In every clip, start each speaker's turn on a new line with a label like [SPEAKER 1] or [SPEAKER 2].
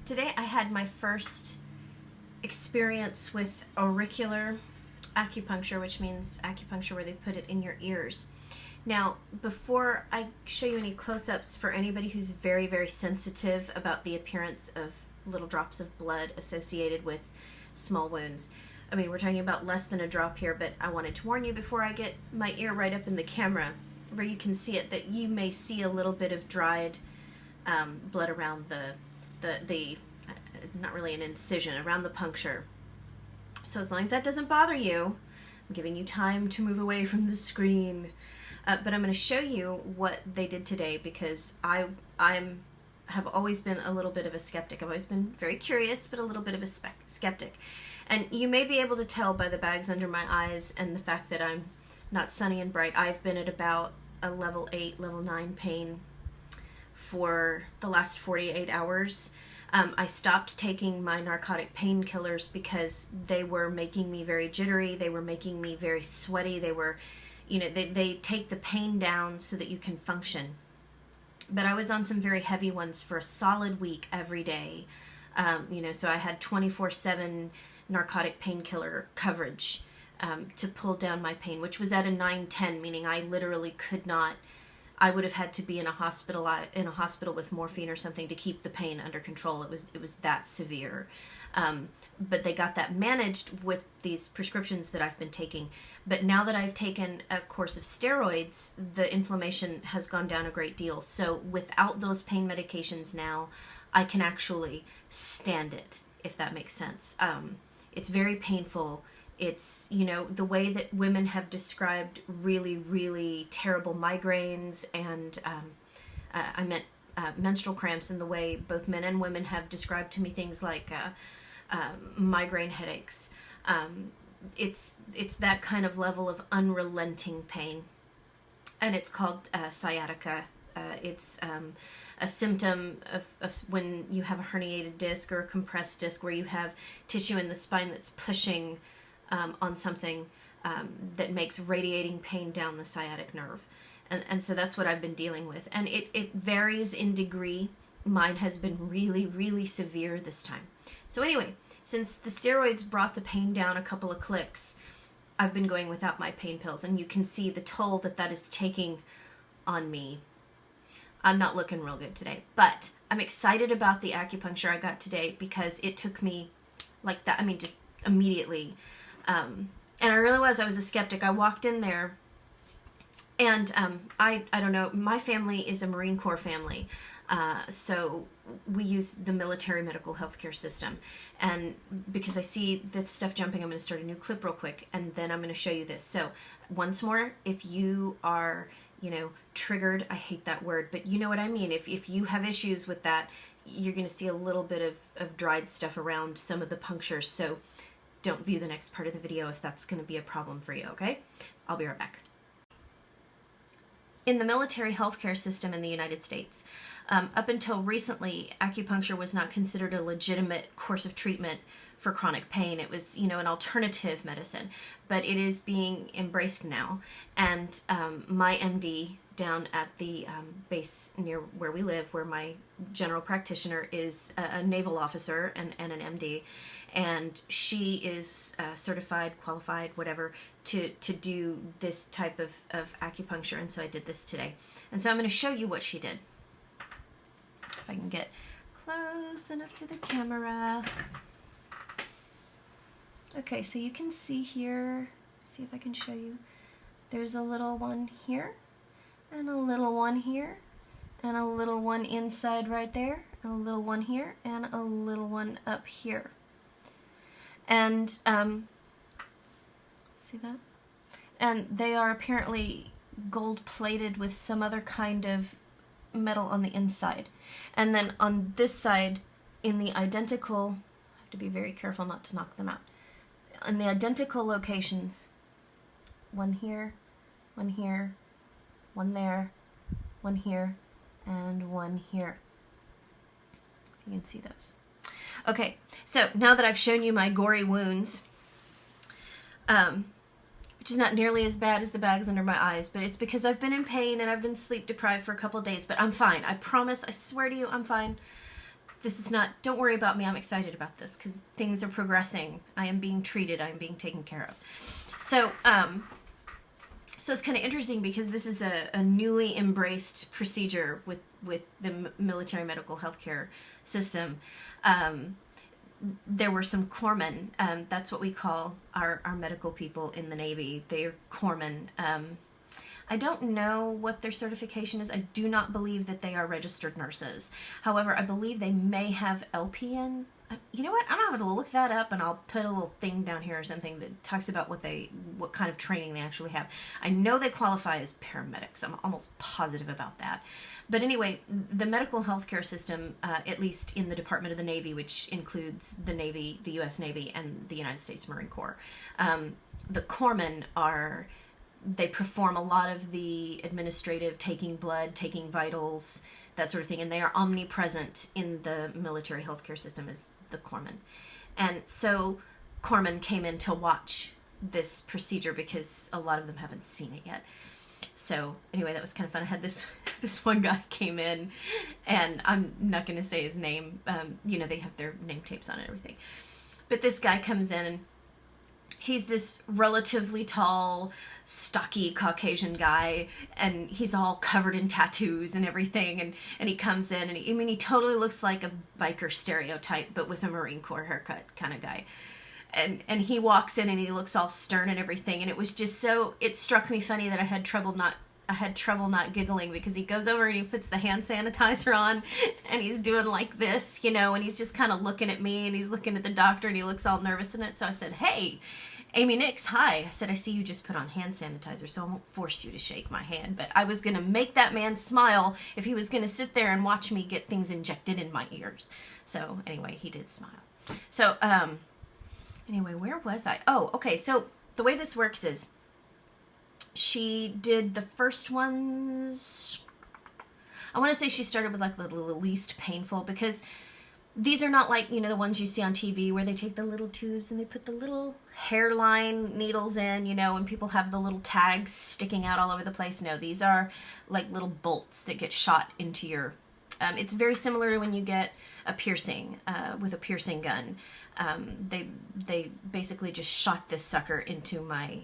[SPEAKER 1] Today I had my first experience with auricular acupuncture, which means acupuncture where they put it in your ears. Now, before I show you any close-ups, for anybody who's very, very sensitive about the appearance of little drops of blood associated with small wounds, I mean, we're talking about less than a drop here, but I wanted to warn you before I get my ear right up in the camera where you can see it, that you may see a little bit of dried blood around the not really an incision, around the puncture. So as long as that doesn't bother you, I'm giving you time to move away from the screen. But I'm going to show you what they did today, because I have always been a little bit of a skeptic. I've always been very curious, but a little bit of a skeptic. And you may be able to tell by the bags under my eyes and the fact that I'm not sunny and bright. I've been at about a level 8, level 9 pain for the last 48 hours. I stopped taking my narcotic painkillers because they were making me very jittery. They were making me very sweaty. They were, you know, they take the pain down so that you can function. But I was on some very heavy ones for a solid week every day. So I had 24/7 narcotic painkiller coverage to pull down my pain, which was at a 9/10, meaning I literally could not. I would have had to be in a hospital with morphine or something to keep the pain under control. It was that severe. But they got that managed with these prescriptions that I've been taking. But now that I've taken a course of steroids, the inflammation has gone down a great deal. So without those pain medications now, I can actually stand it, if that makes sense. It's very painful. It's, the way that women have described really, really terrible migraines and I meant menstrual cramps, and the way both men and women have described to me things like migraine headaches. It's that kind of level of unrelenting pain, and it's called sciatica. It's a symptom of when you have a herniated disc or a compressed disc, where you have tissue in the spine that's pushing on something that makes radiating pain down the sciatic nerve. And so that's what I've been dealing with. And it varies in degree. Mine has been really, really severe this time. So anyway, since the steroids brought the pain down a couple of clicks, I've been going without my pain pills. And you can see the toll that is taking on me. I'm not looking real good today. But I'm excited about the acupuncture I got today, because it took me like that. I mean, just immediately. And I really was. I was a skeptic. I walked in there, and I don't know. My family is a Marine Corps family, so we use the military medical healthcare system. And because I see that stuff jumping, I'm going to start a new clip real quick, and then I'm going to show you this. So once more, if you are, triggered, I hate that word, but you know what I mean. If you have issues with that, you're going to see a little bit of dried stuff around some of the punctures. So don't view the next part of the video if that's going to be a problem for you, okay? I'll be right back. In the military healthcare system in the United States, up until recently, acupuncture was not considered a legitimate course of treatment for chronic pain. It was, an alternative medicine, but it is being embraced now. And my MD down at the base near where we live, where my general practitioner is a naval officer and an MD, and she is certified, qualified, whatever, to do this type of acupuncture. And so I did this today. And so I'm going to show you what she did. If I can get close enough to the camera. Okay, so you can see here, see if I can show you. There's a little one here, and a little one here, and a little one inside right there, and a little one here, and a little one up here. And, see that? And they are apparently gold-plated with some other kind of metal on the inside. And then on this side, in the identical, I have to be very careful not to knock them out, in the identical locations, one here, one here, one there, one here, and one here. You can see those. Okay, so now that I've shown you my gory wounds, which is not nearly as bad as the bags under my eyes, but it's because I've been in pain and I've been sleep deprived for a couple of days, but I'm fine. I promise, I swear to you, I'm fine. this is not, don't worry about me, I'm excited about this because things are progressing. I am being treated, I am being taken care of. So, so it's kind of interesting because this is a newly embraced procedure with the military medical healthcare system. There were some corpsmen, that's what we call our medical people in the Navy. They're corpsmen. I don't know what their certification is. I do not believe that they are registered nurses. However, I believe they may have LPN. You know what? I'm going to have to look that up, and I'll put a little thing down here or something that talks about what kind of training they actually have. I know they qualify as paramedics. I'm almost positive about that. But anyway, the medical healthcare system, at least in the Department of the Navy, which includes the Navy, the U.S. Navy, and the United States Marine Corps, the corpsmen they perform a lot of the administrative, taking blood, taking vitals, that sort of thing, and they are omnipresent in the military healthcare system as the corpsmen. And so corpsmen came in to watch this procedure because a lot of them haven't seen it yet. So anyway, that was kind of fun. I had this one guy came in, and I'm not going to say his name. They have their name tapes on it and everything. But this guy comes in, and he's this relatively tall, stocky Caucasian guy, and he's all covered in tattoos and everything, and he comes in, and he totally looks like a biker stereotype, but with a Marine Corps haircut kind of guy. And he walks in, and he looks all stern and everything, and it was just it struck me funny that I had trouble not giggling, because he goes over and he puts the hand sanitizer on, and he's doing like this, and he's just kind of looking at me, and he's looking at the doctor, and he looks all nervous in it. So I said, "Hey, Amy Nix, hi." I said, "I see you just put on hand sanitizer, so I won't force you to shake my hand, but I was going to make that man smile if he was going to sit there and watch me get things injected in my ears." So anyway, he did smile. So, anyway, where was I? Oh, okay, so the way this works is, she did the first ones, I want to say she started with like the least painful, because these are not like, the ones you see on TV where they take the little tubes and they put the little hairline needles in, and people have the little tags sticking out all over the place. No, these are like little bolts that get shot into your, it's very similar to when you get a piercing with a piercing gun. They basically just shot this sucker into my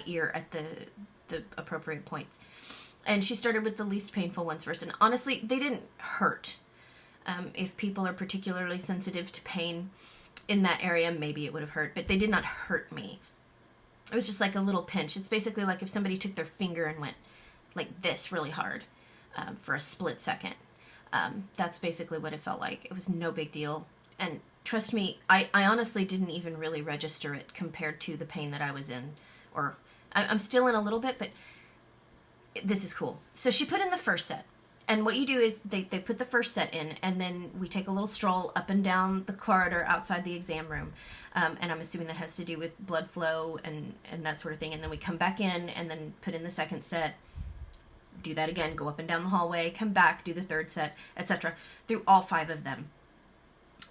[SPEAKER 1] ear at the appropriate points. And she started with the least painful ones first. And honestly, they didn't hurt. If people are particularly sensitive to pain in that area, maybe it would have hurt. But they did not hurt me. It was just like a little pinch. It's basically like if somebody took their finger and went like this really hard for a split second. That's basically what it felt like. It was no big deal. And trust me, I honestly didn't even really register it compared to the pain that I was in. Or I'm still in a little bit, but this is cool. So she put in the first set. And what you do is they put the first set in, and then we take a little stroll up and down the corridor outside the exam room. And I'm assuming that has to do with blood flow and that sort of thing. And then we come back in and then put in the second set. Do that again, go up and down the hallway, come back, do the third set, etc. Through all 5 of them.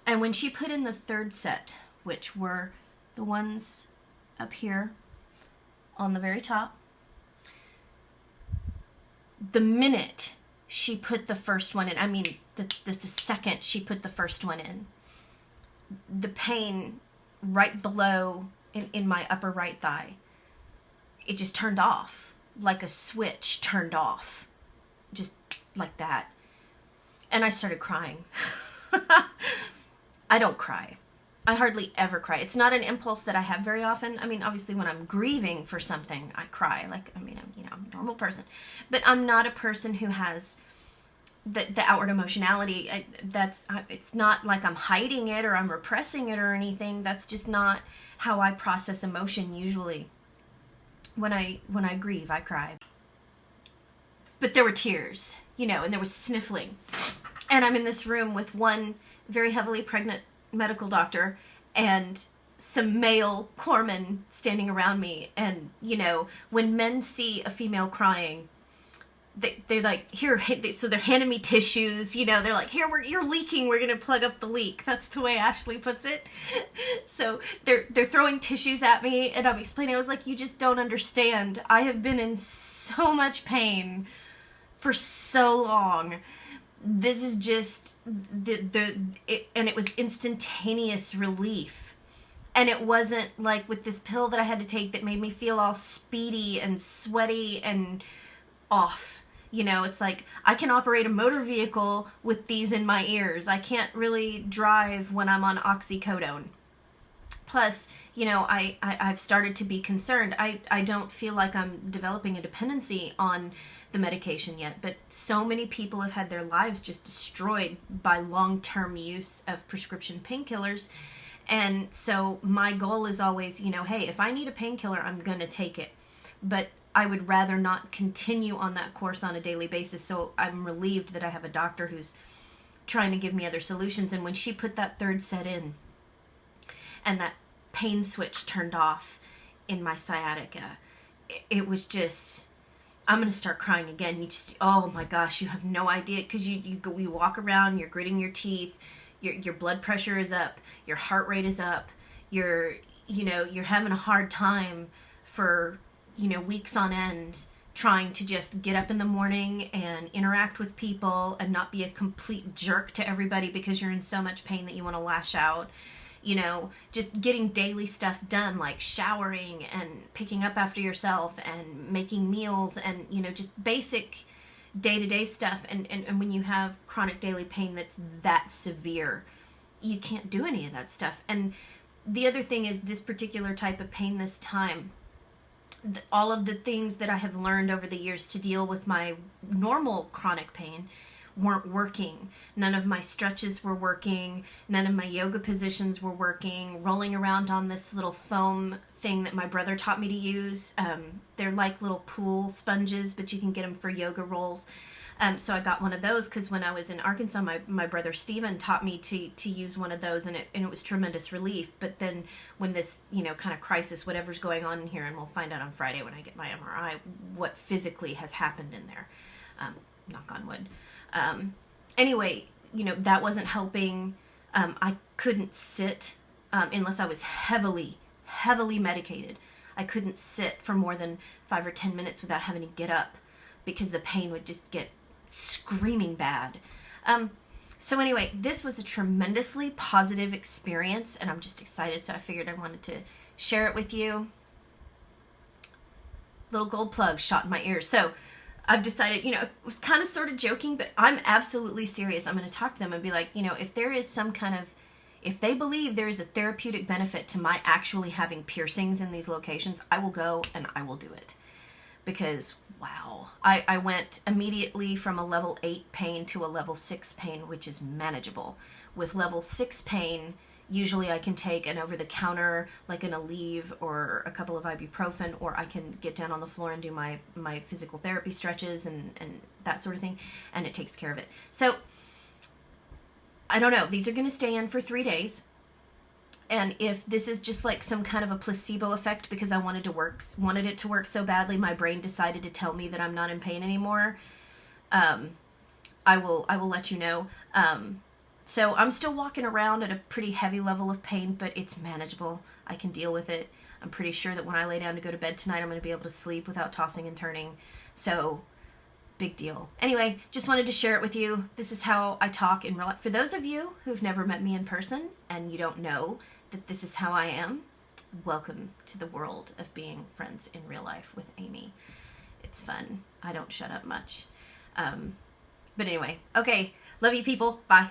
[SPEAKER 1] And when she put in the third set, which were the ones up here on the very top, the minute she put the first one in, I mean, the second she put the first one in, the pain right below in my upper right thigh, it just turned off, like a switch turned off, just like that. And I started crying. I don't cry. I hardly ever cry. It's not an impulse that I have very often. I mean, obviously when I'm grieving for something, I cry. I'm a normal person. But I'm not a person who has the outward emotionality. It's not like I'm hiding it or I'm repressing it or anything. That's just not how I process emotion usually. When I grieve, I cry. But there were tears, and there was sniffling. And I'm in this room with one very heavily pregnant medical doctor and some male corpsmen standing around me. And, when men see a female crying, they're like, here, so they're handing me tissues, they're like, here, you're leaking, we're going to plug up the leak. That's the way Ashley puts it. So they're throwing tissues at me, and I'm explaining, I was like, you just don't understand. I have been in so much pain for so long. This is just and it was instantaneous relief. And it wasn't like with this pill that I had to take that made me feel all speedy and sweaty and off. You know, it's like I can operate a motor vehicle with these in my ears. I can't really drive when I'm on oxycodone. Plus, you know, I've started to be concerned. I don't feel like I'm developing a dependency on the medication yet, but so many people have had their lives just destroyed by long-term use of prescription painkillers. And so my goal is always, you know, hey, if I need a painkiller, I'm going to take it. But I would rather not continue on that course on a daily basis. So I'm relieved that I have a doctor who's trying to give me other solutions. And when she put that third set in and that pain switch turned off in my sciatica, it was just, I'm going to start crying again. You just, oh my gosh, you have no idea. Because you walk around, you're gritting your teeth, your blood pressure is up, your heart rate is up, you're having a hard time for, you know, weeks on end trying to just get up in the morning and interact with people and not be a complete jerk to everybody because you're in so much pain that you want to lash out. You know, just getting daily stuff done, like showering and picking up after yourself and making meals and, you know, just basic day-to-day stuff. And when you have chronic daily pain that's that severe, you can't do any of that stuff. And the other thing is this particular type of pain this time, all of the things that I have learned over the years to deal with my normal chronic pain weren't working. None of my stretches were working. None of my yoga positions were working. Rolling around on this little foam thing that my brother taught me to use. They're like little pool sponges, but you can get them for yoga rolls. So I got one of those because when I was in Arkansas, my brother Steven taught me to use one of those, and it was tremendous relief. But then when this, you know, kind of crisis, whatever's going on in here, and we'll find out on Friday when I get my MRI what physically has happened in there. Knock on wood. Anyway, you know, that wasn't helping. I couldn't sit unless I was heavily medicated. I couldn't sit for more than 5 or 10 minutes without having to get up because the pain would just get screaming bad. So anyway, this was a tremendously positive experience, and I'm just excited, so I figured I wanted to share it with you. Little gold plug shot in my ears. So I've decided, you know, it was kind of sort of joking, but I'm absolutely serious. I'm going to talk to them and be like, you know, if there is some kind of, if they believe there is a therapeutic benefit to my actually having piercings in these locations, I will go and I will do it. Because, wow, I went immediately from a level 8 pain to a level 6 pain, which is manageable. With level 6 pain, usually I can take an over-the-counter, like an Aleve or a couple of ibuprofen, or I can get down on the floor and do my physical therapy stretches and that sort of thing, and it takes care of it. So, I don't know. These are going to stay in for 3 days. And if this is just like some kind of a placebo effect because I wanted it to work so badly, my brain decided to tell me that I'm not in pain anymore, I will let you know. So I'm still walking around at a pretty heavy level of pain, but it's manageable. I can deal with it. I'm pretty sure that when I lay down to go to bed tonight, I'm going to be able to sleep without tossing and turning. So, big deal. Anyway, just wanted to share it with you. This is how I talk in real life. For those of you who've never met me in person and you don't know that this is how I am, welcome to the world of being friends in real life with Amy. It's fun. I don't shut up much. But anyway, okay. Love you people. Bye.